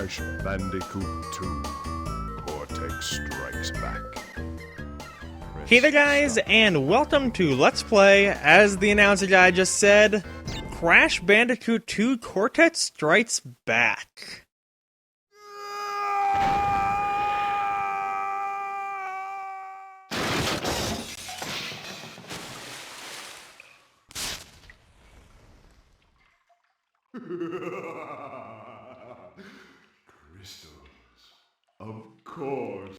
Crash Bandicoot 2, Cortex Strikes Back. Hey there guys, and welcome to Let's Play, as the announcer guy just said, Crash Bandicoot 2 Cortex Strikes Back. Crystals. Of course.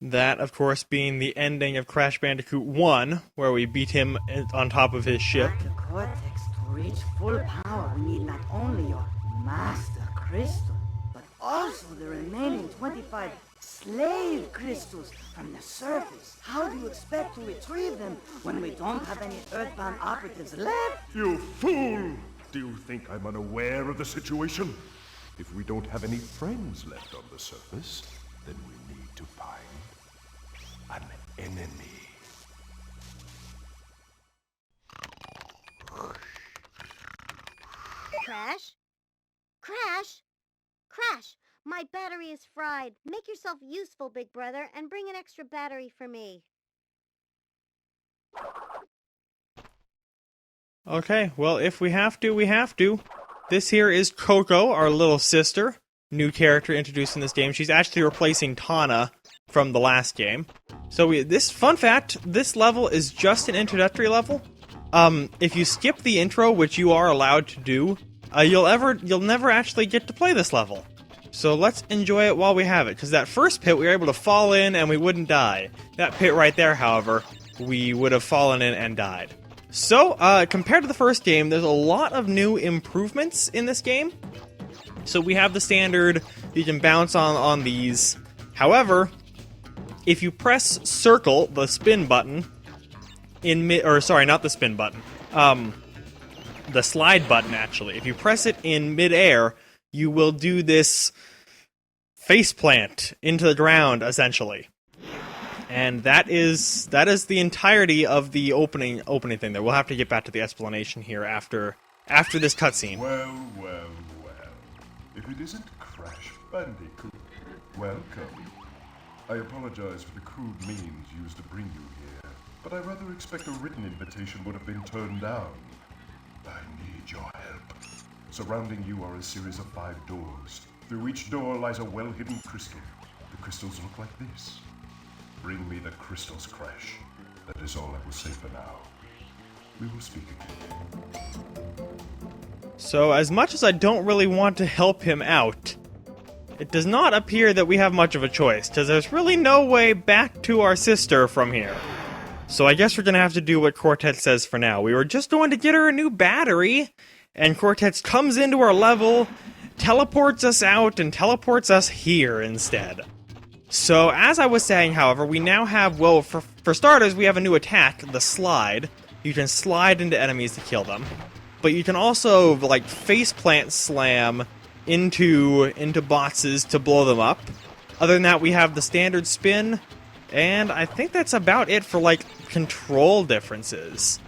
That, of course, being the ending of Crash Bandicoot 1, where we beat him on top of his ship. The Cortex, to reach full power, we need not only your master crystal, but also the remaining 25 slave crystals from the surface. How do you expect to retrieve them when we don't have any Earthbound operatives left? You fool! Do you think I'm unaware of the situation? If we don't have any friends left on the surface, then we need to find an enemy. Crash? Crash? Crash! My battery is fried. Make yourself useful, big brother, and bring an extra battery for me. Okay, well, if we have to, we have to. This here is Coco, our little sister. New character introduced in this game. She's actually replacing Tana from the last game. So fun fact, this level is just an introductory level. If you skip the intro, which you are allowed to do, you'll never actually get to play this level. So let's enjoy it while we have it, because that first pit we were able to fall in and we wouldn't die. That pit right there, however, we would have fallen in and died. So, compared to the first game, there's a lot of new improvements in this game. So we have the standard, you can bounce on these. However, if you press circle, the spin button, not the spin button, the slide button actually, if you press it in midair, you will do this faceplant into the ground, essentially. And that is the entirety of the opening thing there. We'll have to get back to the explanation here after this cutscene. Well. If it isn't Crash Bandicoot, welcome. I apologize for the crude means used to bring you here, but I rather expect a written invitation would have been turned down. I need your help. Surrounding you are a series of 5 doors. Through each door lies a well-hidden crystal. The crystals look like this. Bring me the crystals, Crash. That is all I will say for now. We will speak again. So, as much as I don't really want to help him out, it does not appear that we have much of a choice, because there's really no way back to our sister from here. So I guess we're gonna have to do what Cortex says for now. We were just going to get her a new battery, and Cortex comes into our level, teleports us out, and teleports us here instead. So, as I was saying, however, we now have, well, for starters, we have a new attack, the slide. You can slide into enemies to kill them. But you can also, like, faceplant slam into bosses to blow them up. Other than that, we have the standard spin, and I think that's about it for, like, control differences.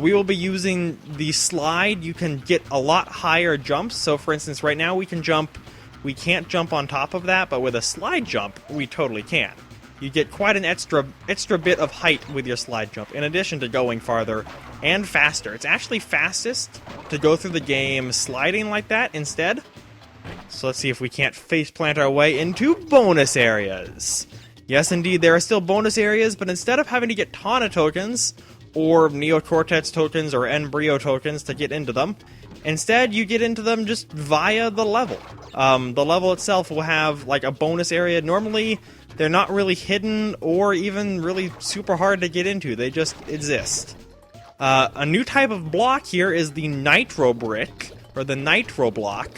We will be using the slide. You can get a lot higher jumps. So, for instance, right now we can jump. We can't jump on top of that, but with a slide jump, we totally can. You get quite an extra bit of height with your slide jump, in addition to going farther and faster. It's actually fastest to go through the game sliding like that instead. So let's see if we can't faceplant our way into bonus areas. Yes, indeed, there are still bonus areas, but instead of having to get Tana tokens, or Neo-Cortex tokens, or Embryo tokens to get into them, instead you get into them just via the level. The level itself will have, like, a bonus area. Normally, they're not really hidden or even really super hard to get into. They just exist. A new type of block here is the Nitro Brick, or the Nitro Block.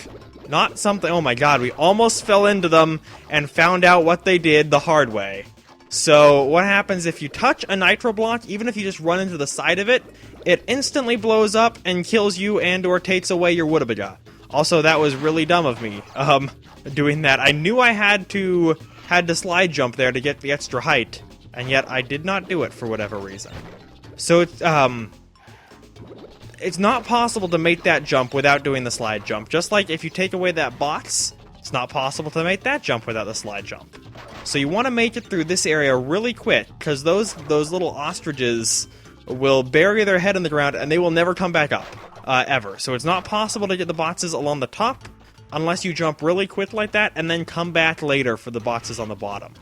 Not something... Oh my god, we almost fell into them and found out what they did the hard way. So, what happens if you touch a Nitro Block, even if you just run into the side of it, it instantly blows up and kills you and or takes away your Woodabaga. Also, that was really dumb of me, doing that. I knew I had to slide jump there to get the extra height, and yet I did not do it for whatever reason. So, it's not possible to make that jump without doing the slide jump. Just like if you take away that box, it's not possible to make that jump without the slide jump. So you want to make it through this area really quick, because those little ostriches will bury their head in the ground and they will never come back up, ever. So it's not possible to get the boxes along the top unless you jump really quick like that and then come back later for the boxes on the bottom.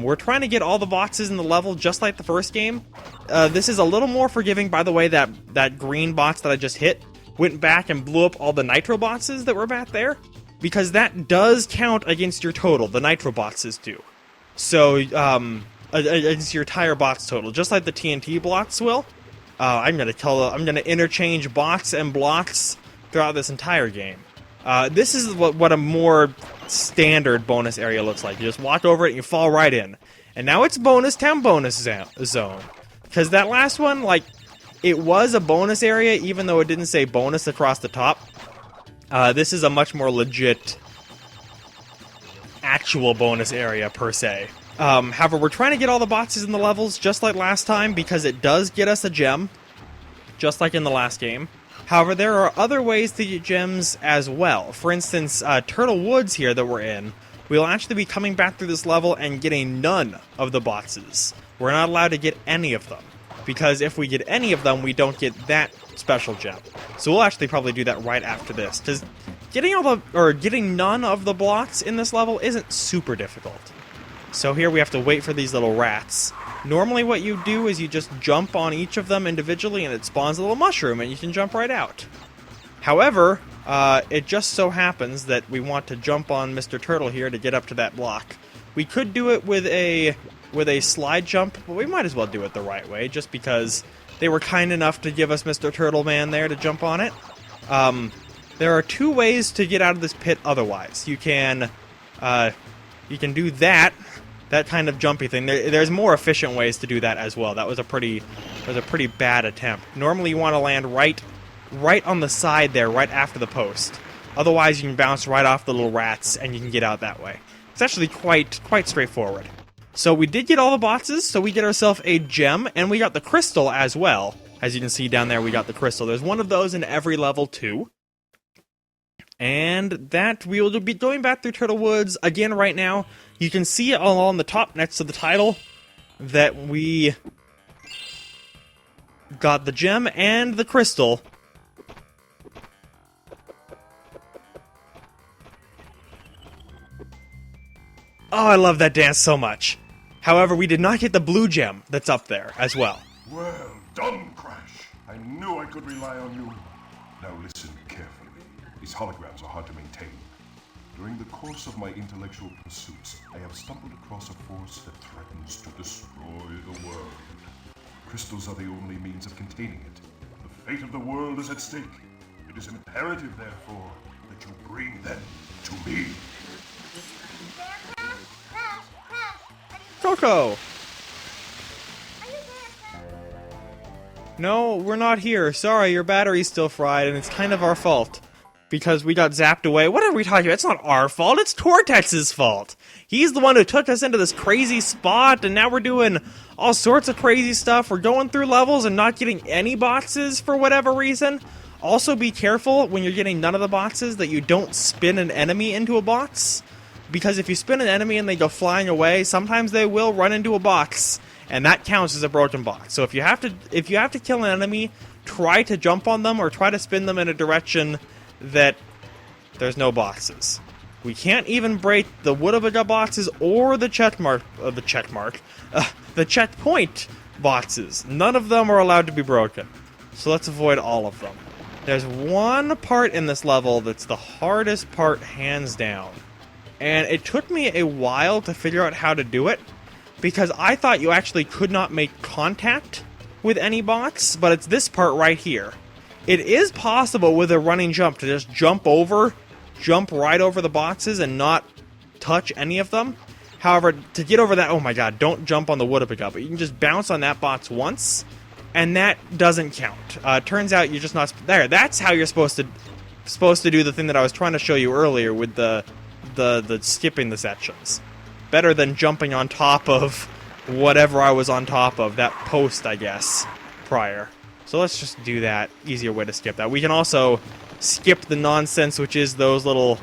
We're trying to get all the boxes in the level just like the first game. This is a little more forgiving, by the way. That green box that I just hit went back and blew up all the nitro boxes that were back there, because that does count against your total. The nitro boxes do. So, against your entire box total, just like the TNT blocks will. I'm gonna interchange box and blocks throughout this entire game. This is what a more standard bonus area looks like. You just walk over it and you fall right in. And now it's bonus town bonus zone. Because that last one, like, it was a bonus area even though it didn't say bonus across the top. This is a much more legit actual bonus area per se. However, we're trying to get all the boxes in the levels just like last time because it does get us a gem, just like in the last game. However, there are other ways to get gems as well. For instance, Turtle Woods here that we're in, we'll actually be coming back through this level and getting none of the boxes. We're not allowed to get any of them, because if we get any of them, we don't get that special gem. So we'll actually probably do that right after this, because getting none of the blocks in this level isn't super difficult. So here we have to wait for these little rats. Normally what you do is you just jump on each of them individually and it spawns a little mushroom and you can jump right out. However, it just so happens that we want to jump on Mr. Turtle here to get up to that block. We could do it with a slide jump, but we might as well do it the right way, just because they were kind enough to give us Mr. Turtle Man there to jump on it. There are two ways to get out of this pit otherwise. You can do that kind of jumpy thing. There's more efficient ways to do that as well. That was a pretty bad attempt. Normally you want to land right on the side there, right after the post. Otherwise you can bounce right off the little rats and you can get out that way. It's actually quite straightforward. So we did get all the boxes, so we get ourselves a gem, and we got the crystal as well. As you can see down there, we got the crystal. There's one of those in every level too. And that we will be going back through Turtle Woods again right now. You can see along the top next to the title that we got the gem and the crystal. Oh, I love that dance so much. However, we did not get the blue gem that's up there as well. Well done, Crash. I knew I could rely on you. Now listen carefully. These holograms are hard to maintain. During the course of my intellectual pursuits, I have stumbled across a force that threatens to destroy the world. Crystals are the only means of containing it. The fate of the world is at stake. It is imperative, therefore, that you bring them to me. Coco! Are you there? No, we're not here. Sorry, your battery's still fried, and it's kind of our fault. Because we got zapped away. What are we talking about? It's not our fault, it's Tortex's fault. He's the one who took us into this crazy spot, and now we're doing all sorts of crazy stuff. We're going through levels and not getting any boxes for whatever reason. Also, be careful when you're getting none of the boxes that you don't spin an enemy into a box. Because if you spin an enemy and they go flying away, sometimes they will run into a box, and that counts as a broken box. So if you have to kill an enemy, try to jump on them or try to spin them in a direction that there's no boxes. We can't even break the Woodabaga boxes or the the checkpoint boxes. None of them are allowed to be broken. So let's avoid all of them. There's one part in this level that's the hardest part, hands down. And it took me a while to figure out how to do it, because I thought you actually could not make contact with any box, but it's this part right here. It is possible with a running jump to just jump right over the boxes and not touch any of them. However, to get over that, oh my god, don't jump on the Woodabaga, but you can just bounce on that box once, and that doesn't count. Turns out you're just not there. That's how you're supposed to do the thing that I was trying to show you earlier with the skipping the sections. Better than jumping on top of whatever I was on top of, that post, I guess, prior. So let's just do that. Easier way to skip that. We can also skip the nonsense, which is those little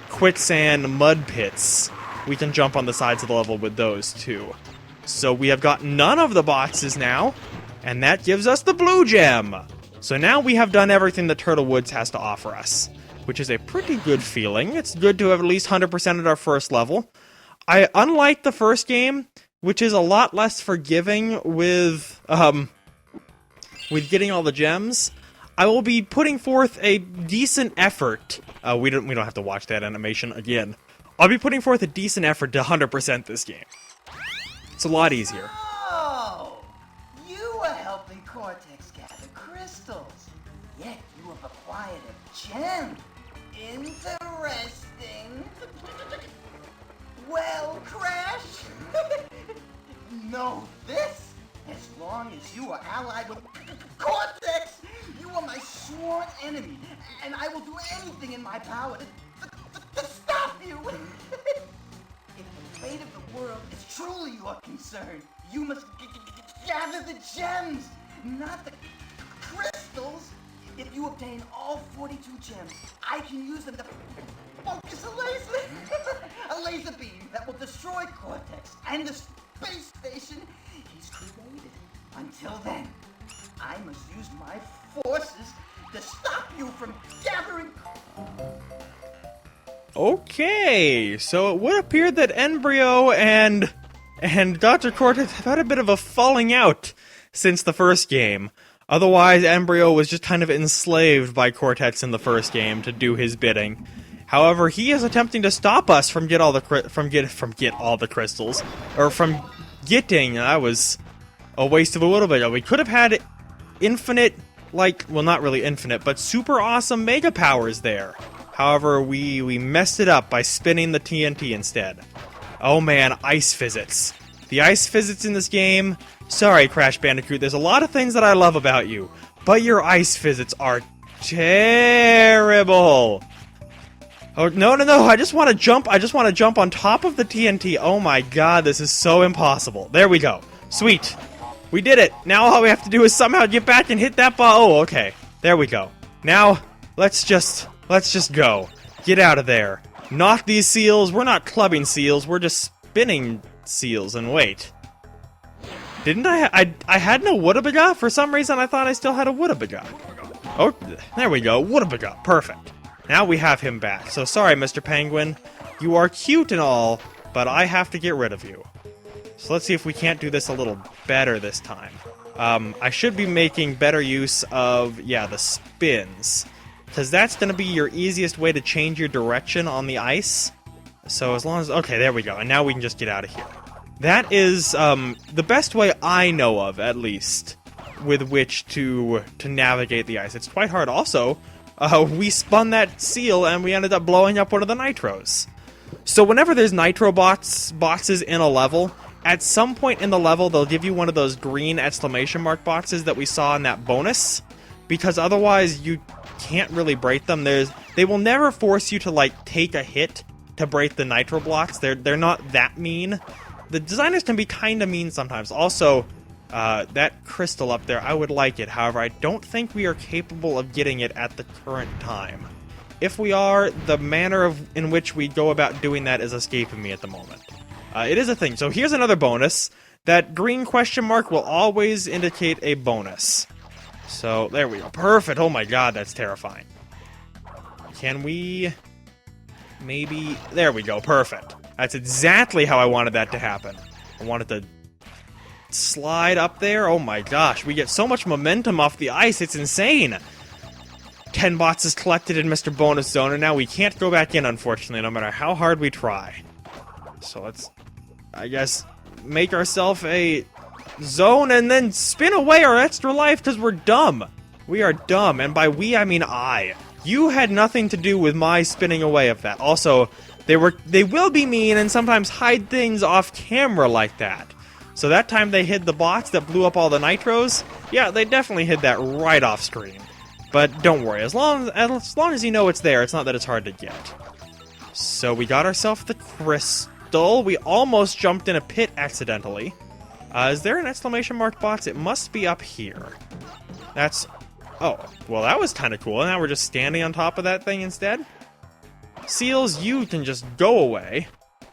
quicksand mud pits. We can jump on the sides of the level with those too. So we have got none of the boxes now, and that gives us the blue gem. So now we have done everything that Turtle Woods has to offer us, which is a pretty good feeling. It's good to have at least 100% at our first level. Unlike the first game, which is a lot less forgiving with getting all the gems, I will be putting forth a decent effort. We don't have to watch that animation again. I'll be putting forth a decent effort to 100% this game. It's a lot easier. Oh, you were helping Cortex gather crystals, yet you have acquired a gem. Interesting. Well, Crash, know this. As long as you are allied with Cortex, you are my sworn enemy, and I will do anything in my power to stop you. If the fate of the world is truly your concern, you must gather the gems, not the crystals. If you obtain all 42 gems, I can use them to focus a laser beam that will destroy Cortex and the space station he's created. Until then, I must use my forces to stop you from gathering. Okay, so it would appear that Embryo and Dr. Cortex have had a bit of a falling out since the first game. Otherwise, Embryo was just kind of enslaved by Cortex in the first game to do his bidding. However, he is attempting to stop us from getting that was a waste of a little bit. We could have had infinite, well, not really infinite, but super awesome mega powers there. However, we messed it up by spinning the TNT instead. Oh man, ice physics. The ice physics in this game, sorry Crash Bandicoot, there's a lot of things that I love about you, but your ice physics are terrible. Oh, no, I just want to jump on top of the TNT. Oh my god, this is so impossible. There we go. Sweet. We did it. Now all we have to do is somehow get back and hit that ball. Oh, okay. There we go. Now, let's just go. Get out of there. Not these seals. We're not clubbing seals. We're just spinning seals. And wait. Didn't I had no Woodabaga? For some reason, I thought I still had a Woodabaga. Oh, there we go. Woodabaga. Perfect. Now we have him back. So sorry, Mr. Penguin. You are cute and all, but I have to get rid of you. So let's see if we can't do this a little better this time. I should be making better use of, the spins. Because that's going to be your easiest way to change your direction on the ice. So as long as... Okay, there we go. And now we can just get out of here. That is the best way I know of, at least, with which to navigate the ice. It's quite hard. Also, we spun that seal and we ended up blowing up one of the nitros. So whenever there's nitro boxes in a level, at some point in the level they'll give you one of those green exclamation mark boxes that we saw in that bonus, because otherwise you can't really break them. They will never force you to take a hit to break the nitro blocks. They're not that mean. The designers can be kind of mean sometimes. Also, that crystal up there, I would like it. However, I don't think we are capable of getting it at the current time. If we are, the manner in which we go about doing that is escaping me at the moment. It is a thing. So here's another bonus. That green question mark will always indicate a bonus. So there we go. Perfect. Oh my god, that's terrifying. Can we... Maybe... There we go. Perfect. That's exactly how I wanted that to happen. I wanted to slide up there. Oh my gosh, we get so much momentum off the ice. It's insane. 10 boxes collected in Mr. Bonus Zone, and now we can't go back in, unfortunately, no matter how hard we try. So let's, I guess, make ourselves a zone and then spin away our extra life because we're dumb. We are dumb, and by we, I mean I. You had nothing to do with my spinning away of that. Also, they will be mean and sometimes hide things off camera like that. So that time they hid the box that blew up all the nitros, yeah, they definitely hid that right off screen. But don't worry, as long as you know it's there, it's not that it's hard to get. So we got ourselves the crystal. We almost jumped in a pit accidentally. Is there an exclamation mark box? It must be up here. That's... Oh, well that was kind of cool. Now we're just standing on top of that thing instead. Seals, you can just go away.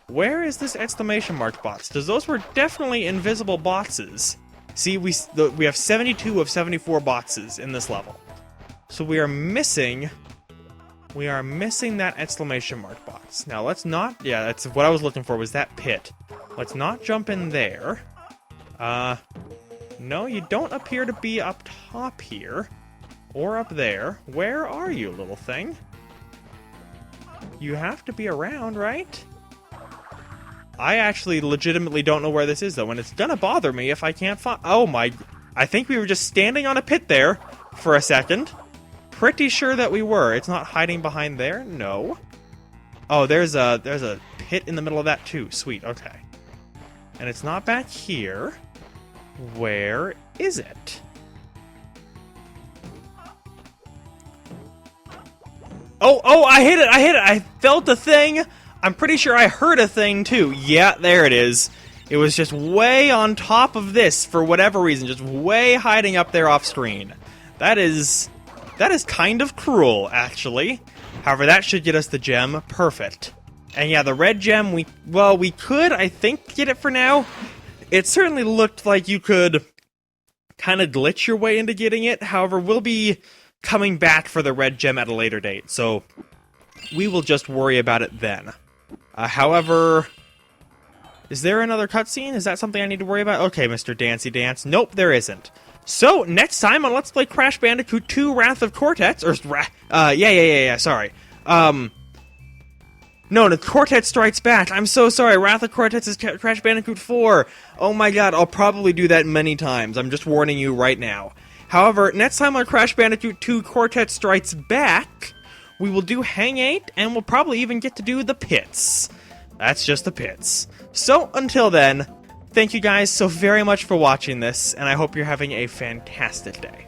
Where is this exclamation mark box? Because those were definitely invisible boxes. See, we have 72 of 74 boxes in this level. So we are missing that exclamation mark box. Now let's not, yeah, that's what I was looking for, was that pit. Let's not jump in there. No, you don't appear to be up top here. Or up there. Where are you, little thing? You have to be around, right? I actually legitimately don't know where this is, though, and it's gonna bother me if I can't find... Oh my... I think we were just standing on a pit there for a second. Pretty sure that we were. It's not hiding behind there? No. Oh, there's a pit in the middle of that, too. Sweet, okay. And it's not back here. Where is it? Oh, I hit it! I felt a thing! I'm pretty sure I heard a thing, too. Yeah, there it is. It was just way on top of this, for whatever reason. Just way hiding up there off screen. That is kind of cruel, actually. However, that should get us the gem. Perfect. And yeah, the red gem, we could, I think, get it for now. It certainly looked like you could kind of glitch your way into getting it. However, we'll be coming back for the red gem at a later date, so we will just worry about it then. However, is there another cutscene? Is that something I need to worry about? Okay, Mr. Dancy Dance. Nope, there isn't. So, next time on Let's Play Crash Bandicoot 2 Wrath of Cortex, or, sorry. No, the Cortex Strikes Back. I'm so sorry. Wrath of Cortex is Crash Bandicoot 4. Oh my god, I'll probably do that many times. I'm just warning you right now. However, next time on Crash Bandicoot 2 Cortex Strikes Back, we will do Hang 8, and we'll probably even get to do the pits. That's just the pits. So, until then, thank you guys so very much for watching this, and I hope you're having a fantastic day.